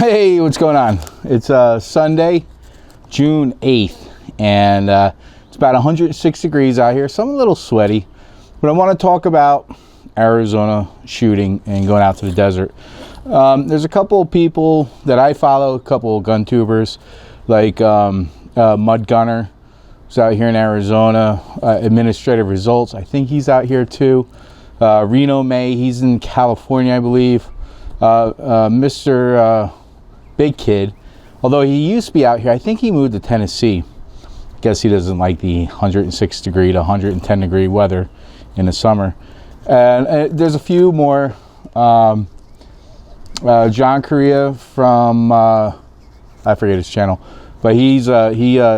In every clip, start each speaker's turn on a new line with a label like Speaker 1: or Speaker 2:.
Speaker 1: Hey, what's going on? It's Sunday, June 8th, and it's about 106 degrees out here, so I'm a little sweaty, but I want to talk about Arizona shooting and going out to the desert. There's a couple of people that I follow, a couple of gun tubers, like Mud Gunner, who's out here in Arizona, Administrative Results, I think he's out here too. Reno May, he's in California, I believe. Mr. Big Kid, although he used to be out here, I think he moved to Tennessee. Guess he doesn't like the 106 degree to 110 degree weather in the summer. And there's a few more. John Correa from I forget his channel, but he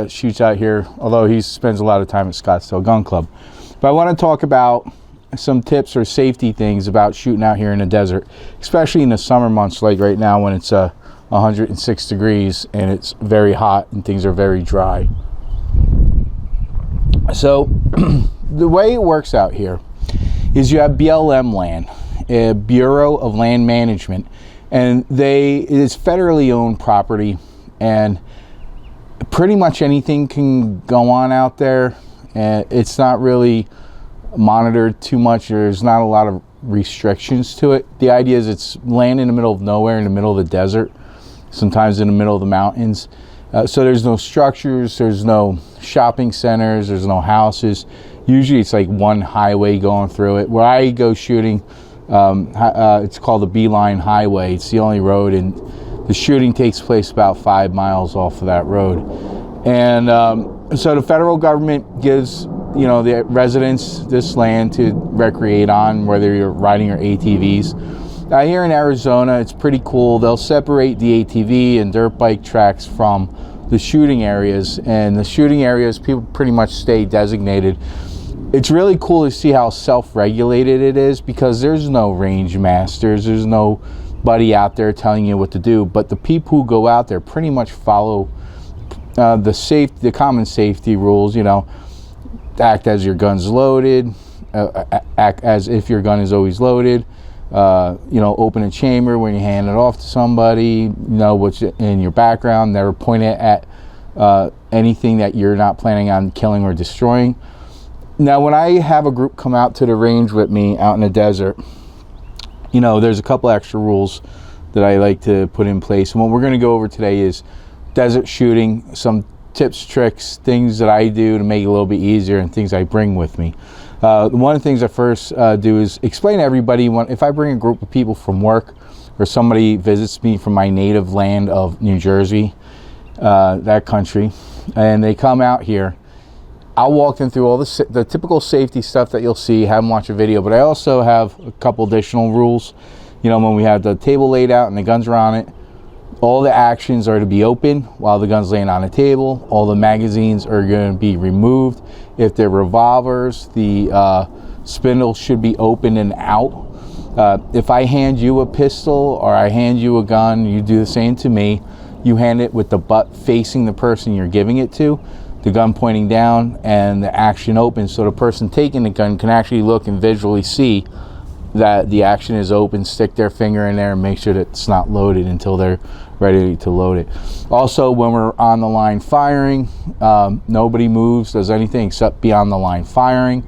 Speaker 1: shoots out here, although he spends a lot of time at Scottsdale Gun Club. But I want to talk about some tips or safety things about shooting out here in the desert, especially in the summer months like right now when it's 106 degrees and it's very hot and things are very dry. So the way it works out here is you have BLM land, a Bureau of Land Management, and it is federally owned property, and pretty much anything can go on out there, and it's not really monitored too much. There's not a lot of restrictions to it. The idea is it's land in the middle of nowhere, in the middle of the desert, sometimes in the middle of the mountains. So there's no structures, there's no shopping centers, there's no houses. Usually it's like one highway going through it. Where I go shooting, it's called the Beeline Highway. It's the only road, and the shooting takes place about 5 miles off of that road. And so the federal government gives the residents this land to recreate on, whether you're riding your ATVs. Here in Arizona, it's pretty cool. They'll separate the ATV and dirt bike tracks from the shooting areas, and the shooting areas, people pretty much stay designated. It's really cool to see how self-regulated it is, because there's no range masters, there's nobody out there telling you what to do, but the people who go out there pretty much follow the common safety rules. Act as your gun's loaded, act as if your gun is always loaded, open a chamber when you hand it off to somebody, know what's in your background, never point it at anything that you're not planning on killing or destroying. Now, when I have a group come out to the range with me out in the desert, there's a couple extra rules that I like to put in place. And what we're going to go over today is desert shooting, some tips, tricks, things that I do to make it a little bit easier, and things I bring with me. One of the things I first do is explain to everybody, if I bring a group of people from work or somebody visits me from my native land of New Jersey, that country, and they come out here, I'll walk them through all the typical safety stuff that you'll see, have them watch a video, but I also have a couple additional rules. When we have the table laid out and the guns are on it, all the actions are to be open while the gun's laying on the table. All the magazines are going to be removed. If they're revolvers, the spindle should be open and out. If I hand you a pistol or I hand you a gun, you do the same to me. You hand it with the butt facing the person you're giving it to, the gun pointing down, and the action open, so the person taking the gun can actually look and visually see that the action is open, stick their finger in there and make sure that it's not loaded until they're ready to load it. Also, when we're on the line firing, nobody moves, does anything except be on the line firing.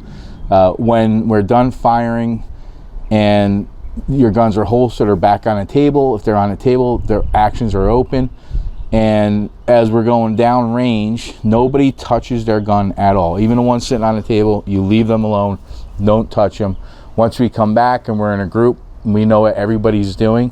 Speaker 1: When we're done firing and your guns are holstered or back on a table, if they're on a table, their actions are open. And as we're going down range, nobody touches their gun at all. Even the ones sitting on the table, you leave them alone, don't touch them. Once we come back and we're in a group, we know what everybody's doing,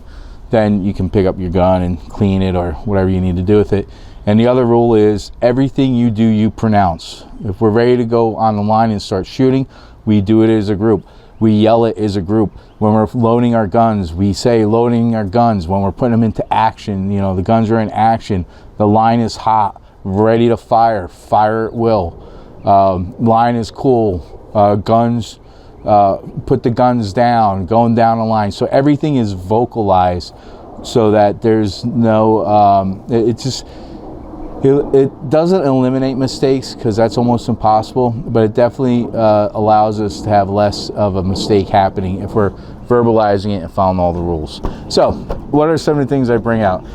Speaker 1: then you can pick up your gun and clean it or whatever you need to do with it. And the other rule is everything you do, you pronounce. If we're ready to go on the line and start shooting, we do it as a group. We yell it as a group. When we're loading our guns, we say loading our guns. When we're putting them into action, the guns are in action. The line is hot, ready to fire. Fire at will. Line is cool. Guns, put the guns down, going down the line. So everything is vocalized so that there's no, it doesn't eliminate mistakes, because that's almost impossible, but it definitely allows us to have less of a mistake happening if we're verbalizing it and following all the rules. So what are some of the things I bring out?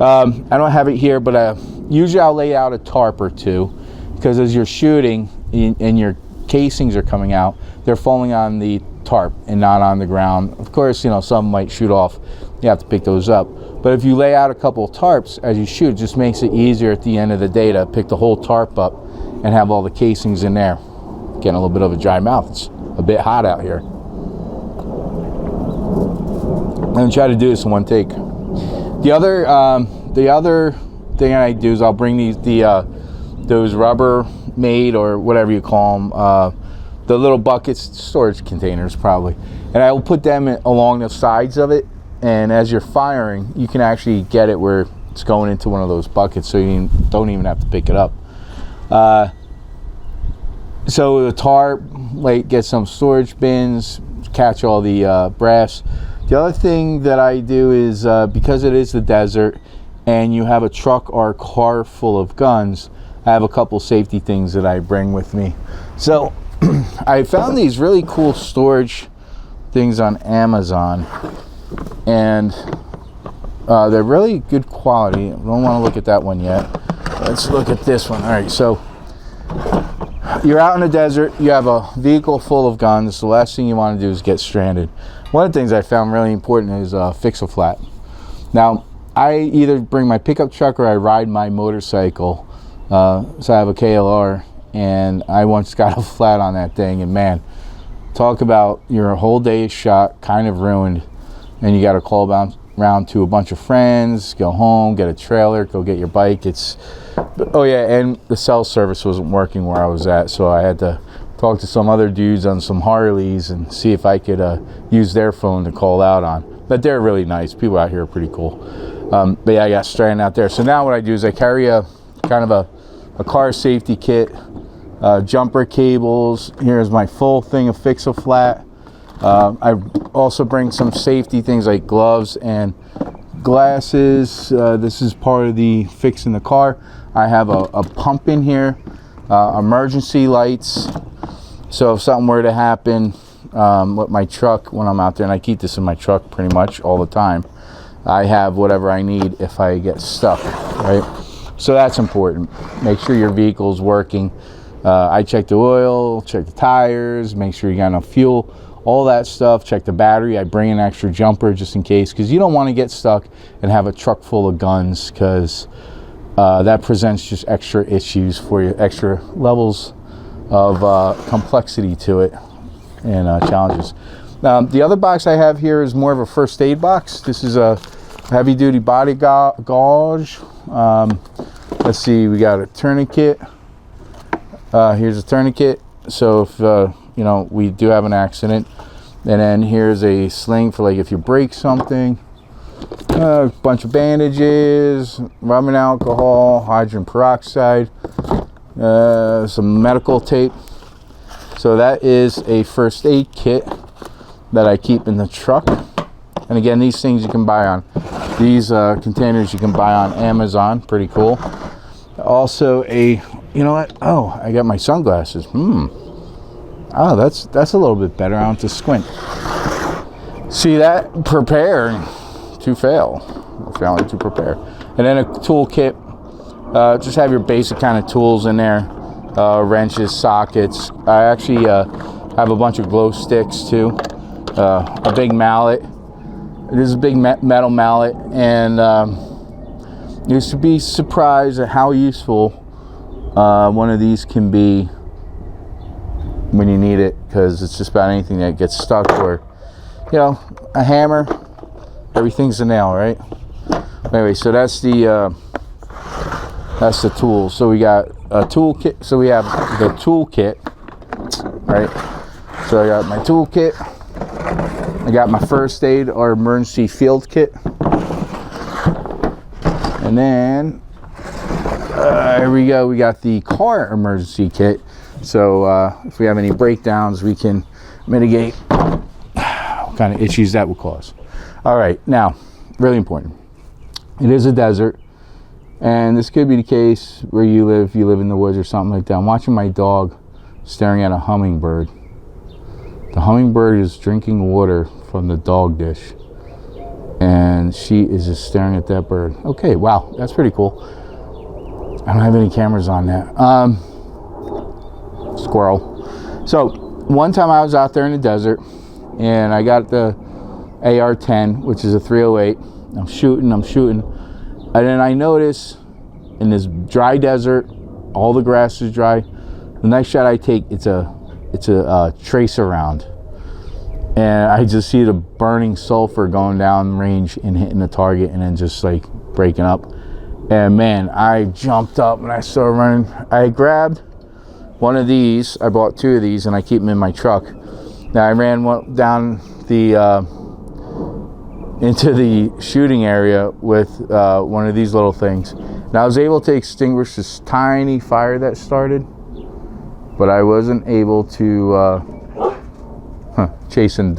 Speaker 1: I don't have it here, but usually I'll lay out a tarp or two, because as you're shooting and your casings are coming out, they're falling on the tarp and not on the ground. Of course, you know, some might shoot off. You have to pick those up. But if you lay out a couple of tarps as you shoot, it just makes it easier at the end of the day to pick the whole tarp up and have all the casings in there. Getting a little bit of a dry mouth. It's a bit hot out here. I'm gonna try to do this in one take. The other thing I do is I'll bring those Rubbermaid, or whatever you call them, the little buckets, storage containers probably, and I will put them along the sides of it. And as you're firing, you can actually get it where it's going into one of those buckets, so you don't even have to pick it up. So the tarp, like, get some storage bins, catch all the brass. The other thing that I do is, because it is the desert and you have a truck or a car full of guns, I have a couple safety things that I bring with me. So I found these really cool storage things on Amazon, and they're really good quality. I don't want to look at that one yet. Let's look at this one. All right, so you're out in the desert, you have a vehicle full of guns. The last thing you want to do is get stranded. One of the things I found really important is fix-a-flat. Now, I either bring my pickup truck or I ride my motorcycle. So I have a KLR, and I once got a flat on that thing, and man, talk about your whole day is shot, kind of ruined, and you got to call around to a bunch of friends, go home, get a trailer, go get your bike. Oh yeah, and the cell service wasn't working where I was at, so I had to talk to some other dudes on some Harleys and see if I could use their phone to call out on. But they're really nice. People out here are pretty cool. But yeah, I got stranded out there. So now what I do is I carry a kind of a car safety kit, jumper cables. Here's my full thing of fix-a-flat. I also bring some safety things like gloves and glasses. This is part of the fixing the car. I have a pump in here, emergency lights. So if something were to happen with my truck when I'm out there, and I keep this in my truck pretty much all the time, I have whatever I need if I get stuck, right? So that's important. Make sure your vehicle's working. I check the oil, check the tires, make sure you got enough fuel, all that stuff. Check the battery. I bring an extra jumper just in case, because you don't want to get stuck and have a truck full of guns, because that presents just extra issues for you, extra levels of complexity to it and challenges. The other box I have here is more of a first aid box. This is a heavy duty body gauge. Let's see, we got a tourniquet. Here's a tourniquet, so if you know, we do have an accident. And then here's a sling for, like, if you break something. A bunch of bandages, rubbing alcohol, hydrogen peroxide, some medical tape. So that is a first aid kit that I keep in the truck. And again, these things you can buy on, these containers you can buy on Amazon. Pretty cool. Also you know what? Oh, I got my sunglasses. Oh, that's a little bit better. I don't have to squint. See that? Prepare to fail. Failing to prepare. And then a toolkit. Just have your basic kind of tools in there. Wrenches, sockets. I actually have a bunch of glow sticks too. A big mallet. This is a big metal mallet, and you used to be surprised at how useful one of these can be when you need it, because it's just about anything that gets stuck, or, you know, a hammer. Everything's a nail, right? Anyway, so that's the tool. So we got a toolkit. So we have the toolkit, right? So I got my toolkit. I got my first aid or emergency field kit, and then here we go. We got the car emergency kit. So if we have any breakdowns, we can mitigate what kind of issues that would cause. All right, now, really important. It is a desert, and this could be the case where you live in the woods or something like that. I'm watching my dog staring at a hummingbird. The hummingbird is drinking water from the dog dish. and she is just staring at that bird. Okay, wow, that's pretty cool. I don't have any cameras on that. Squirrel. So one time I was out there in the desert, and I got the AR-10, which is a 308. I'm shooting, and then I notice in this dry desert, all the grass is dry. The next shot I take, it's a tracer round, and I just see the burning sulfur going down range and hitting the target, and then just like breaking up. And man, I jumped up and I started running. I grabbed one of these. I bought 2 of these, and I keep them in my truck. Now I ran down the into the shooting area with one of these little things. Now I was able to extinguish this tiny fire that started, but I wasn't able to chasing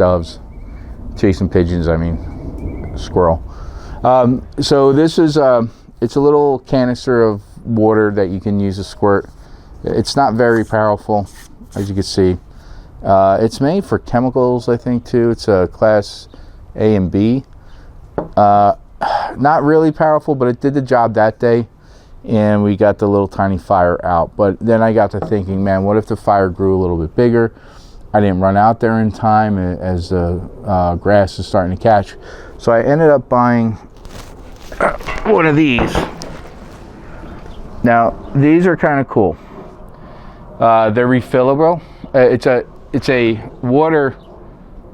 Speaker 1: pigeons, I mean squirrel. So this is it's a little canister of water that you can use to squirt. It's not very powerful, as you can see. It's made for chemicals, I think, too. It's a class A and B. Not really powerful, but it did the job that day, and we got the little tiny fire out. But then I got to thinking, man, what if the fire grew a little bit bigger? I didn't run out there in time as the grass is starting to catch. So I ended up buying one of these. Now these are kind of cool. They're refillable. It's a water.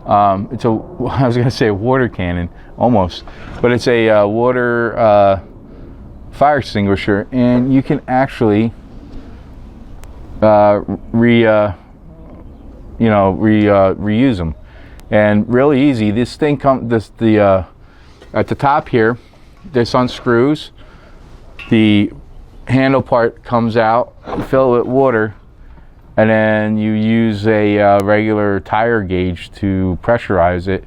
Speaker 1: I was gonna say a water cannon, almost, but it's a water fire extinguisher, and you can actually reuse them, and really easy. This thing at the top here, this unscrews, the handle part comes out, fill it with water, and then you use a regular tire gauge to pressurize it,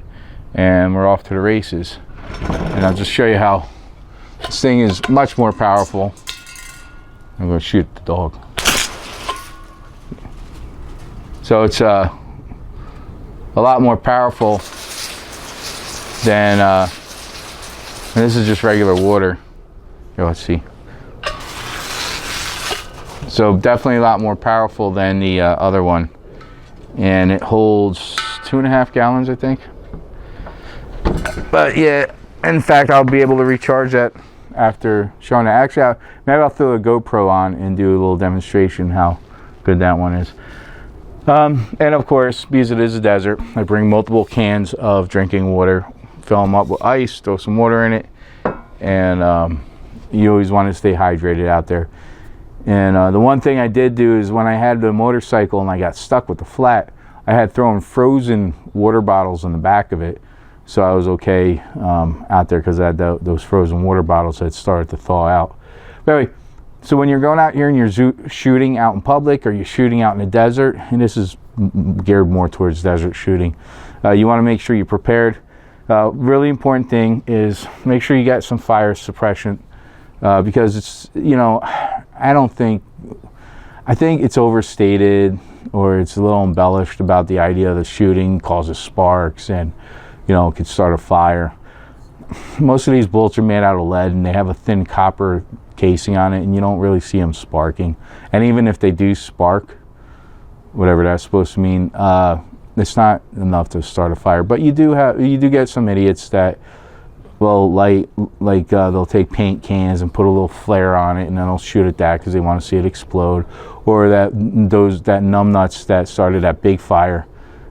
Speaker 1: and we're off to the races. And I'll just show you how this thing is much more powerful. I'm going to shoot the dog. So it's a lot more powerful than and this is just regular water. Here, let's see. So definitely a lot more powerful than the other one, and it holds 2.5 gallons, I think. But yeah, in fact, I'll be able to recharge that after showing it. Actually, maybe I'll throw a GoPro on and do a little demonstration how good that one is. And of course, because it is a desert, I bring multiple cans of drinking water, fill them up with ice, throw some water in it, and you always want to stay hydrated out there. And the one thing I did do is when I had the motorcycle and I got stuck with the flat, I had thrown frozen water bottles in the back of it, so I was okay out there because I had those frozen water bottles that started to thaw out. But anyway, so when you're going out here and you're shooting out in public, or you're shooting out in the desert, and this is geared more towards desert shooting, you want to make sure you're prepared. Really important thing is make sure you got some fire suppression, because it's, I think it's overstated, or it's a little embellished about the idea that shooting causes sparks and, could start a fire. Most of these bullets are made out of lead, and they have a thin copper casing on it, and you don't really see them sparking. And even if they do spark, whatever that's supposed to mean, it's not enough to start a fire. But you do get some idiots that will they'll take paint cans and put a little flare on it, and then they'll shoot at that because they want to see it explode. Or that numbnuts that started that big fire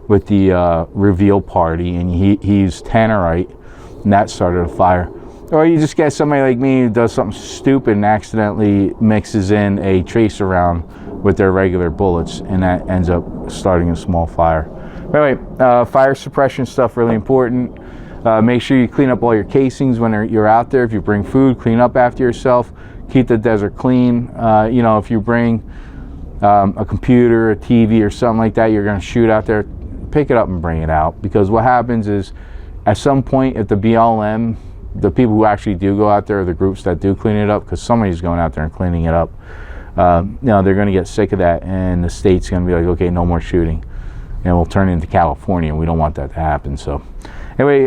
Speaker 1: with the reveal party, and he used tannerite, and that started a fire. Or you just get somebody like me who does something stupid and accidentally mixes in a tracer round with their regular bullets, and that ends up starting a small fire. But anyway, fire suppression stuff, really important. Make sure you clean up all your casings when you're out there. If you bring food, clean up after yourself. Keep the desert clean. If you bring a computer, a TV, or something like that, you're going to shoot out there, pick it up and bring it out. Because what happens is, at some point, if the BLM, the people who actually do go out there, are the groups that do clean it up, because somebody's going out there and cleaning it up, they're going to get sick of that, and the state's going to be like, okay, no more shooting. And we'll turn into California, and we don't want that to happen. So Anyway,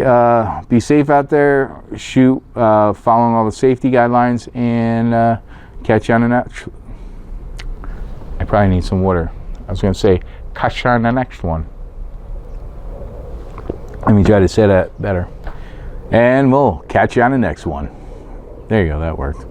Speaker 1: be safe out there. Shoot, following all the safety guidelines, and catch you on the next. I probably need some water. I was going to say, catch you on the next one. Let me try to say that better. And we'll catch you on the next one. There you go, that worked.